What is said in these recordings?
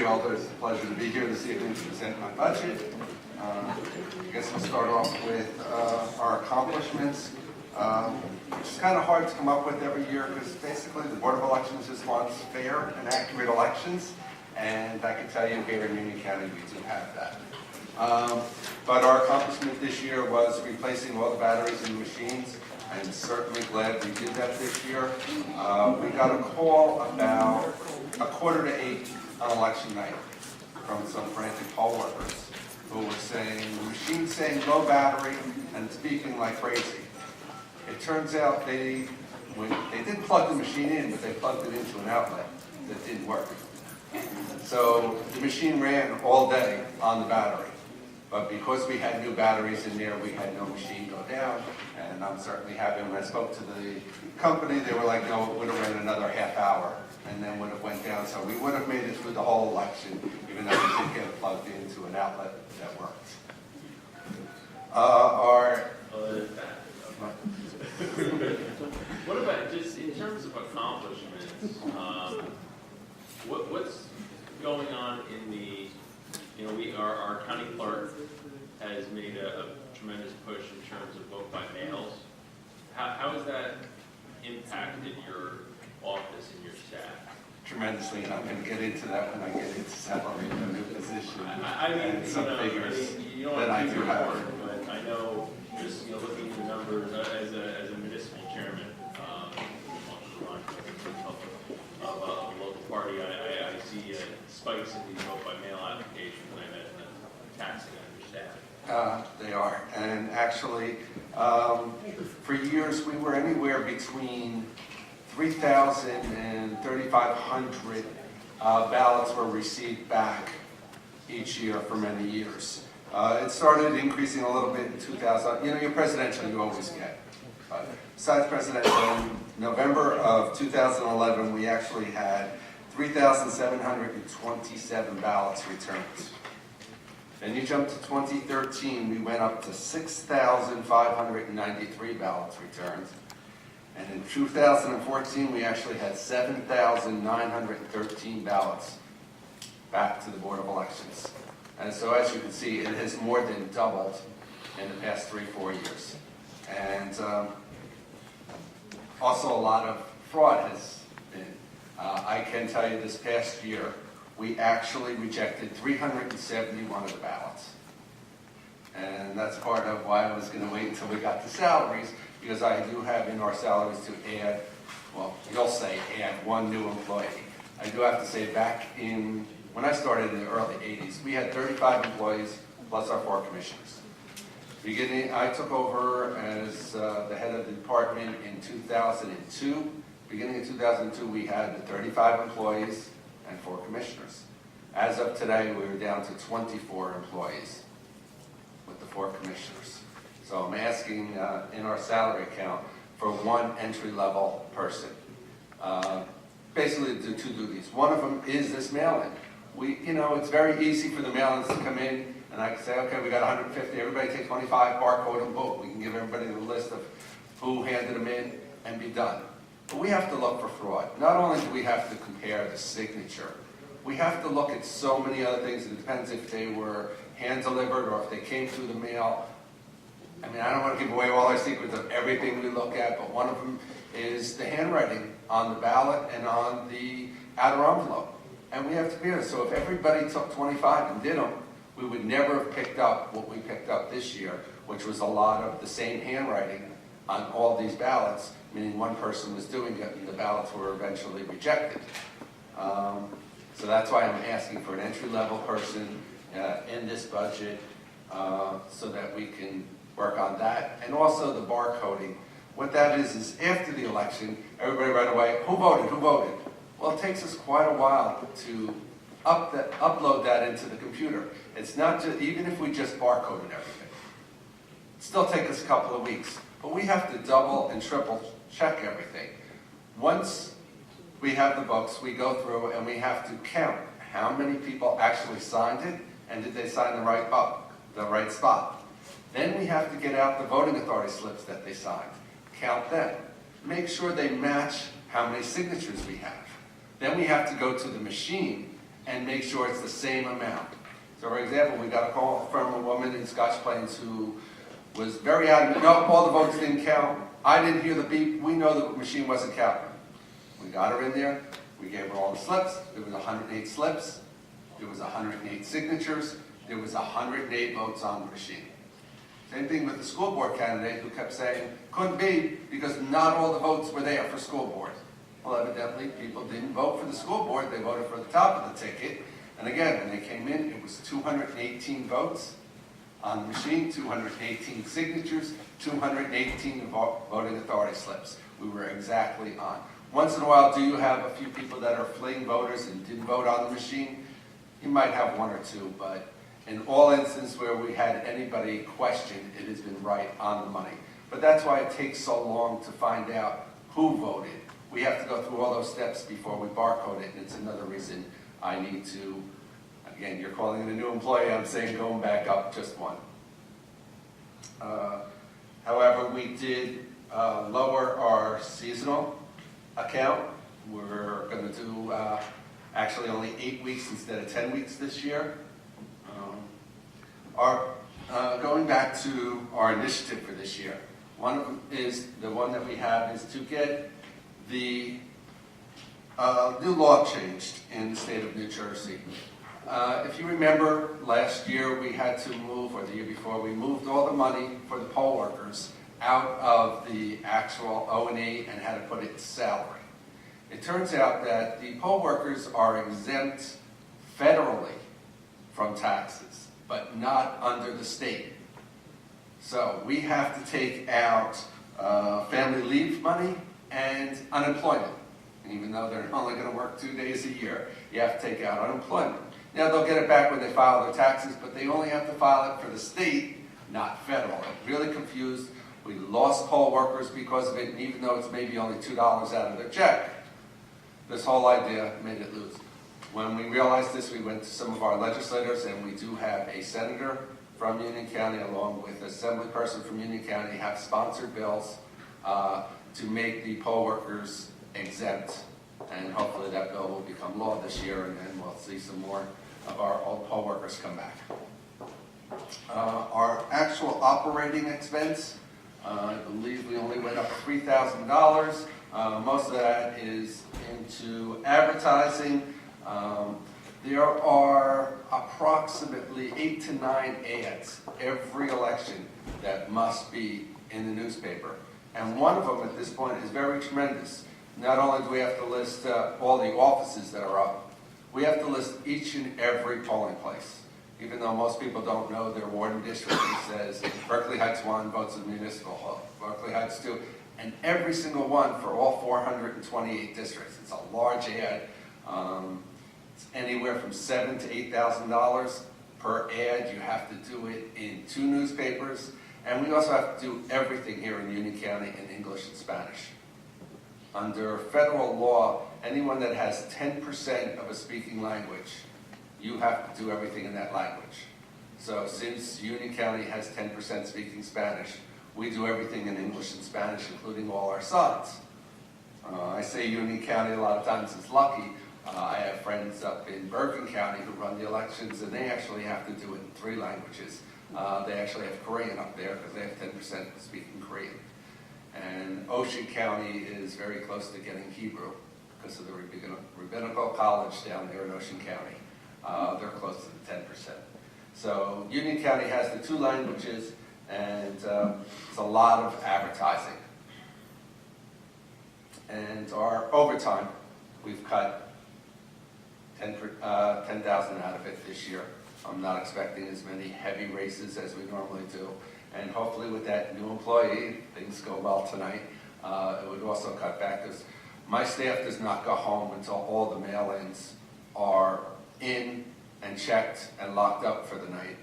you all. It's a pleasure to be here this evening to present my budget. I guess we'll start off with our accomplishments. It's kind of hard to come up with every year because basically the Board of Elections just wants fair and accurate elections, and I can tell you here in Union County we do have that. But our accomplishment this year was replacing all the batteries in the machines. I'm certainly glad we did that this year. We got a call about 7:45 on election night from some frantic poll workers who were saying, the machine's saying low battery and it's beeping like crazy. It turns out they did plug the machine in, but they plugged it into an outlet that didn't work. So the machine ran all day on the battery. But because we had new batteries in there, we had no machine go down. And I'm certainly happy when I spoke to the company, they were like, no, it would have ran another half hour and then would have went down. So we would have made it through the whole election, even though we didn't get it plugged into an outlet that worked. What about just in terms of accomplishments? What's going on in the, our county clerk has made a tremendous push in terms of vote by mails. How has that impacted your office and your staff? Tremendously, and I'm going to get into that when I get into salary and the new position I mean, and some figures you don't that I do have. But I know, just looking at the numbers as a municipal chairman of a local party, I see spikes in these vote by mail applications, and I imagine that's taxing on your staff. They are, and actually, for years we were anywhere between 3,000 and 3,500 ballots were received back each year for many years. It started increasing a little bit in 2000. Your presidential you always get. Besides presidential, in November of 2011, we actually had 3,727 ballots returned. Then you jump to 2013, we went up to 6,593 ballots returned. And in 2014, we actually had 7,913 ballots back to the Board of Elections. And so as you can see, it has more than doubled in the past 3-4 years. And also a lot of fraud has been. I can tell you this past year, we actually rejected 371 of the ballots. And that's part of why I was going to wait until we got the salaries, because I do have in our salaries to add, well, you'll say add one new employee. I do have to say back in, when I started in the early 80s, we had 35 employees plus our 4 commissioners. I took over as the head of the department in 2002. Beginning of 2002, we had 35 employees and 4 commissioners. As of today, we were down to 24 employees with the 4 commissioners. So I'm asking in our salary account for one entry-level person. Basically to do 2 duties. One of them is this mail-in. It's very easy for the mail-ins to come in, and I can say, okay, we got 150, everybody take 25, barcode them, boom. We can give everybody the list of who handed them in and be done. But we have to look for fraud. Not only do we have to compare the signature, we have to look at so many other things. It depends if they were hand-delivered or if they came through the mail. I mean, I don't want to give away all our secrets of everything we look at, but one of them is the handwriting on the ballot and on the outer envelope. And we have to be honest. So if everybody took 25 and did them, we would never have picked up what we picked up this year, which was a lot of the same handwriting on all these ballots, meaning one person was doing it and the ballots were eventually rejected. So that's why I'm asking for an entry-level person in this budget so that we can work on that. And also the barcoding. What that is after the election, everybody right away, who voted, who voted? Well, it takes us quite a while to upload that into the computer. It's not just, even if we just barcoded everything, it still takes us a couple of weeks. But we have to double and triple check everything. Once we have the books, we go through and we have to count how many people actually signed it and did they sign the right book, the right spot. Then we have to get out the voting authority slips that they signed, count them, make sure they match how many signatures we have. Then we have to go to the machine and make sure it's the same amount. So for example, we got a call from a woman in Scotch Plains who was very adamant, no, all the votes didn't count. I didn't hear the beep, we know the machine wasn't counting. We got her in there, we gave her all the slips, there was 108 slips, there was 108 signatures, there was 108 votes on the machine. Same thing with the school board candidate who kept saying, couldn't be because not all the votes were there for school board. Well, evidently, people didn't vote for the school board, they voted for the top of the ticket. And again, when they came in, it was 218 votes on the machine, 218 signatures, 218 voting authority slips. We were exactly on. Once in a while, do you have a few people that are fleeing voters and didn't vote on the machine? You might have one or two, but in all instances where we had anybody question, it has been right on the money. But that's why it takes so long to find out who voted. We have to go through all those steps before we barcode it, and it's another reason I need to, again, you're calling it a new employee, I'm saying going back up just one. However, we did lower our seasonal account. We're going to do actually only 8 weeks instead of 10 weeks this year. Going back to our initiative for this year, one of them is, the one that we have is to get the new law changed in the state of New Jersey. If you remember, last year we had to move, or the year before, we moved all the money for the poll workers out of the actual O&E and had to put it in salary. It turns out that the poll workers are exempt federally from taxes, but not under the state. So we have to take out family leave money and unemployment. Even though they're only going to work 2 days a year, you have to take out unemployment. Now they'll get it back when they file their taxes, but they only have to file it for the state, not federal. It really confused. We lost poll workers because of it, and even though it's maybe only $2 out of their check, this whole idea made it lose. When we realized this, we went to some of our legislators, and we do have a senator from Union County along with an assembly person from Union County have sponsored bills to make the poll workers exempt, and hopefully that bill will become law this year, and then we'll see some more of our old poll workers come back. Our actual operating expense, I believe we only went up $3,000. Most of that is into advertising. There are approximately 8 to 9 ads every election that must be in the newspaper. And one of them at this point is very tremendous. Not only do we have to list all the offices that are up, we have to list each and every polling place. Even though most people don't know their ward and district, it says Berkeley Heights 1 votes in the municipal hall, Berkeley Heights 2, and every single one for all 428 districts. It's a large ad. It's anywhere from $7,000 to $8,000 per ad. You have to do it in 2 newspapers, and we also have to do everything here in Union County in English and Spanish. Under federal law, anyone that has 10% of a speaking language, you have to do everything in that language. So since Union County has 10% speaking Spanish, we do everything in English and Spanish, including all our signs. I say Union County a lot of times is lucky. I have friends up in Bergen County who run the elections, and they actually have to do it in 3 languages. They actually have Korean up there because they have 10% speaking Korean. And Ocean County is very close to getting Hebrew because of the rabbinical college down there in Ocean County. They're close to the 10%. So Union County has the 2 languages, and it's a lot of advertising. And our overtime, we've cut 10,000 out of it this year. I'm not expecting as many heavy races as we normally do. And hopefully with that new employee, things go well tonight, it would also cut back, because my staff does not go home until all the mail-ins are in and checked and locked up for the night.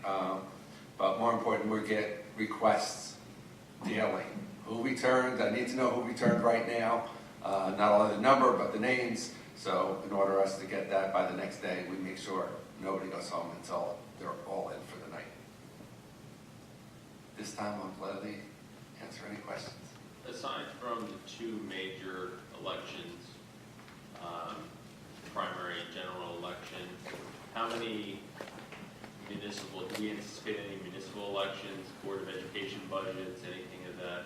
But more important, we get requests daily. Who returned? I need to know who returned right now. Not only the number, but the names. So in order for us to get that by the next day, we make sure nobody goes home until they're all in for the night. This time I'll gladly answer any questions. Aside from the 2 major elections, primary and general election, election, how many municipal, do we anticipate any municipal elections, Board of Education budgets, anything of that?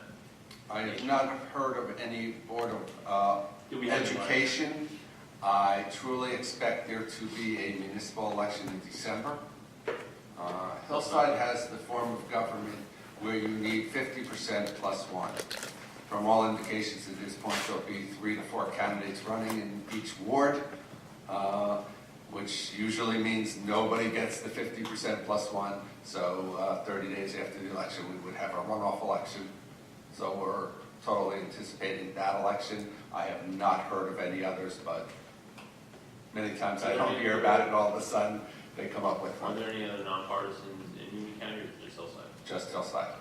I have not heard of any Board of Do we have any Education. I truly expect there to be a municipal election in December. Hillside has the form of government where you need 50% plus one. From all indications at this point, there'll be 3 to 4 candidates running in each ward, which usually means nobody gets the 50% plus one. So 30 days after the election, we would have a runoff election. So we're totally anticipating that election. I have not heard of any others, but many times I don't hear about it, and all of a sudden they come up with Are one. there any other nonpartisans in Union County or just Hillside? Just Hillside.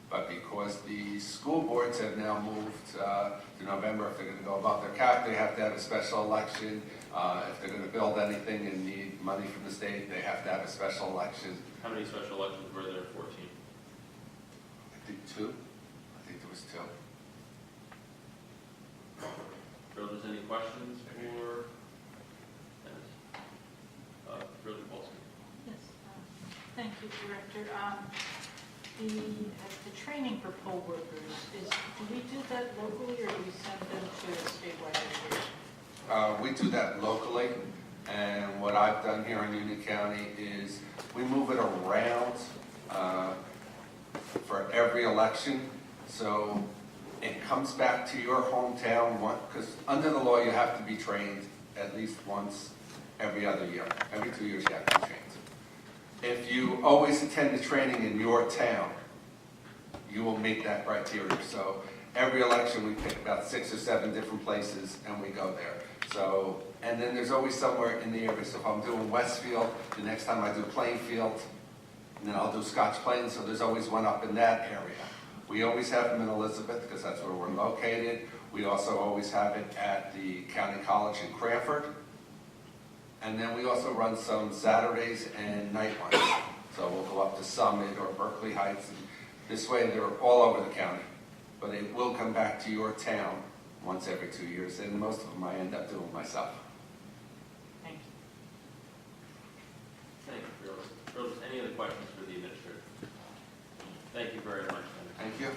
But because the school boards have now moved to November, if they're going to go above their cap, they have to have a special election. If they're going to build anything and need money from the state, they have to have a special election. How many special elections were there? 14? I think 2. I think there was 2. Brothers, any questions for Dennis? Brother Paulson. Yes, thank you, Director. The training for poll workers, do we do that locally or do we send them to statewide education? We do that locally, and what I've done here in Union County is we move it around for every election. So it comes back to your hometown, because under the law you have to be trained at least once every other year. Every 2 years you have to be trained. If you always attend the training in your town, you will meet that criteria. So every election we pick about 6 or 7 different places and we go there. So, and then there's always somewhere in the area. So if I'm doing Westfield, the next time I do Plainfield, and then I'll do Scotch Plains, so there's always one up in that area. We always have them in Elizabeth because that's where we're located. We also always have it at the County College in Cranford. And then we also run some Saturdays and night ones. So we'll go up to Summit or Berkeley Heights. And this way they're all over the county. But it will come back to your town once every 2 years. And most of them I end up doing myself. Thank you. Thank you, Brothers. Brothers, any other questions for the administrator? Thank you very much, Dennis. Thank you.